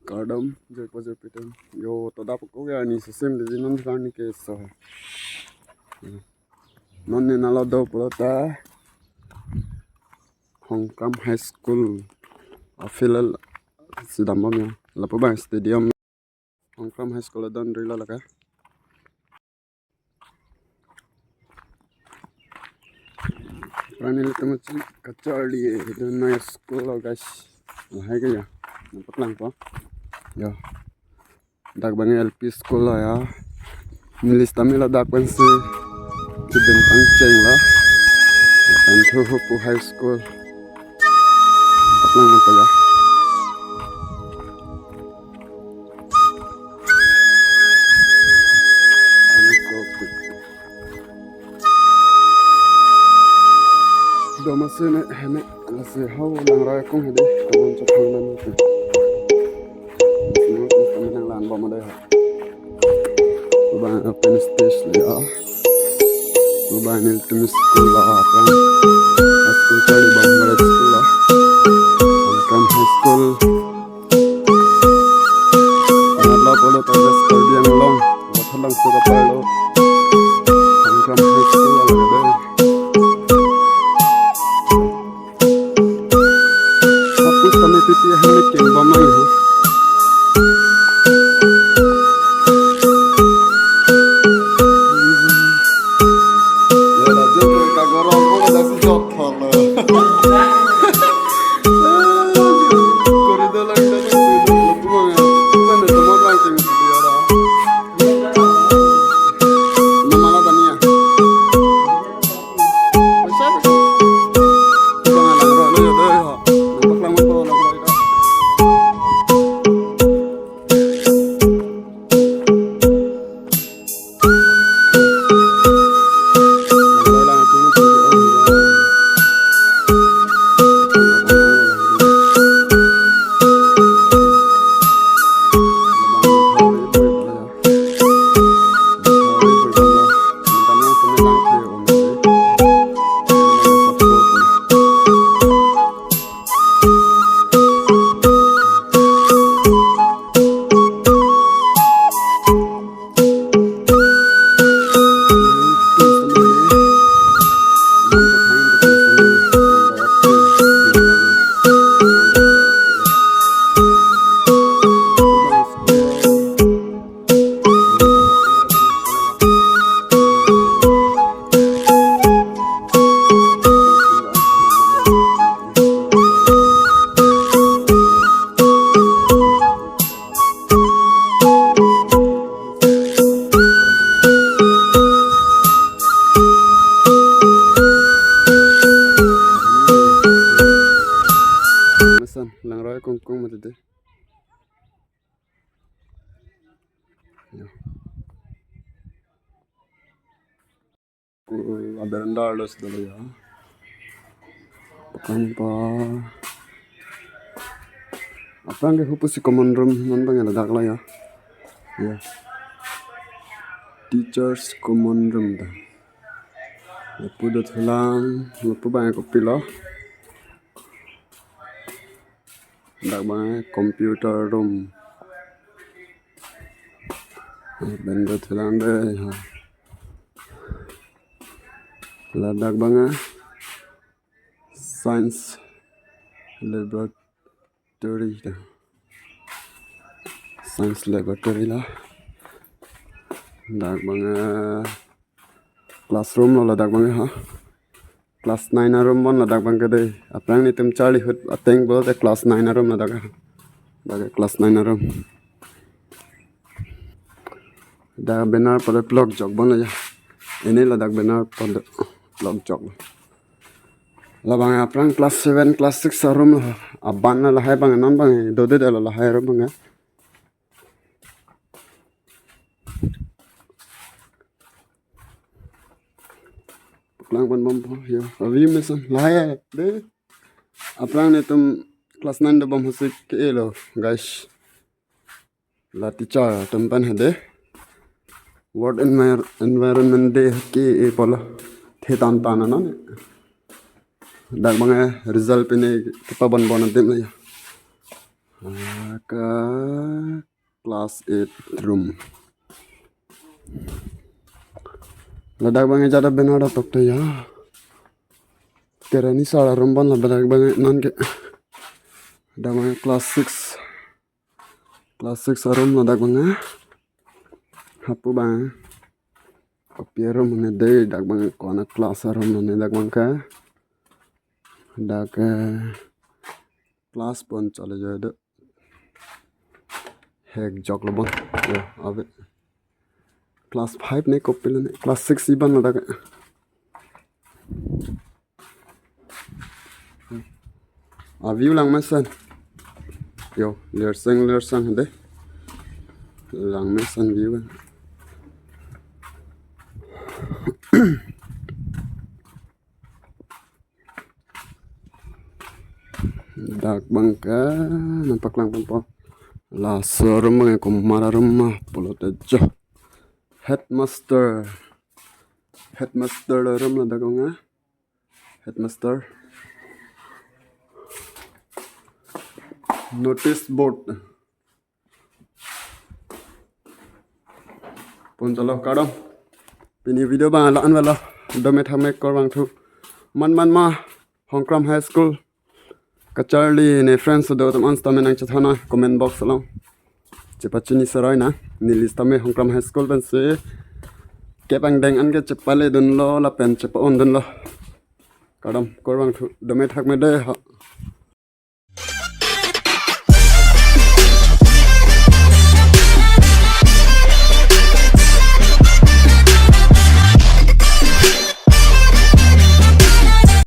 Kadam jai pitan yo to da ko ya ni system de non kan ni ke so non ni nala do plata Hongkam High School afilal sidam ya la pa ba stadium Hongkam High School dan rila la ka prani le tamachi kachali dan na school guys hai ga ya napaklang pa yo dak bang LP school la ya nilis tamila dak ban se chiden pang cheng la dan thu high school napaklang man pa ya do masene hene la se haw lang ra kong hede kamon cha thang nan ke sino ko nang lan ba ma dai ha ba open stage le ya ba ni tum school la apa school chali ba ma school la Hongkam High School la polo ta school dia long ba thalang se ka palo Hongkam High School la ga कुछ समय पीती है हमें केंबा में हो ये राजा का गरम को दस जॉब थाला कोरिडोर लंडन से लोगों में मैंने तो मोर रैंकिंग दिया रहा नमाला दनिया पैसा कौन लग रहा है ये हो नपकला मत बोलो lang roy kung matete ku aberanda los dulu ya pakan pa apa yang hupu si common room nan bang ada dakla ya ya teachers common room da lepu do thulang lepu bang ko pilo dak bang computer room bendo thulang de ha ladak bang science laboratory da science laboratory lah dak bang classroom lo ladak bang ha class 9 room mon ladak bang kade apang ni tum charli hut ateng bol te class 9 room ladak daga class 9 room da benar pada blog jog bon la ini ladak benar pada blog jog la bang apang class 7 class 6 room la aban la hai bang non bang do de la hai room bang lang ban bom ya avi mesan lai de aplang ne tum class 9 de bom husik ke lo guys la teacher tum pan hade what environment de ke e pola the tan tan na ne dak bang result pe ne pa ban bon dem ya ke class 8 room. Ladak banget jada benar tok teh ya. Kira ni salah room ban ladak banget nan ke. Ada banget class 6. Class 6 room ladak banget. Hapu bang. Kopi room ne deh dak banget kona class room ne dak banget. Dak class pun chale jada. Hek jok lo bang. Ya, ave. Class 5 ne kopi ne. Class 6 iban ladak. View lang mesan. Yo, ler sang deh. Lang mesan view. Dak bangka nampak lang po. La sorum bang ko mara rumah polo tejo. Headmaster rum la dagonga. Headmaster. Notice board. Pun chalo kadam. Pini video bang ala an wala. Domet hamek kor bang thu. Man ma Hongkram High School. Kacharli ne friends do tam anstamen ang chathana comment box long. Cepachini sarai na ni lista me Hongkram High School ban se kepang deng an ke cepale dun lo la pen cepa on dun lo kadam kor bang thu domet hak me de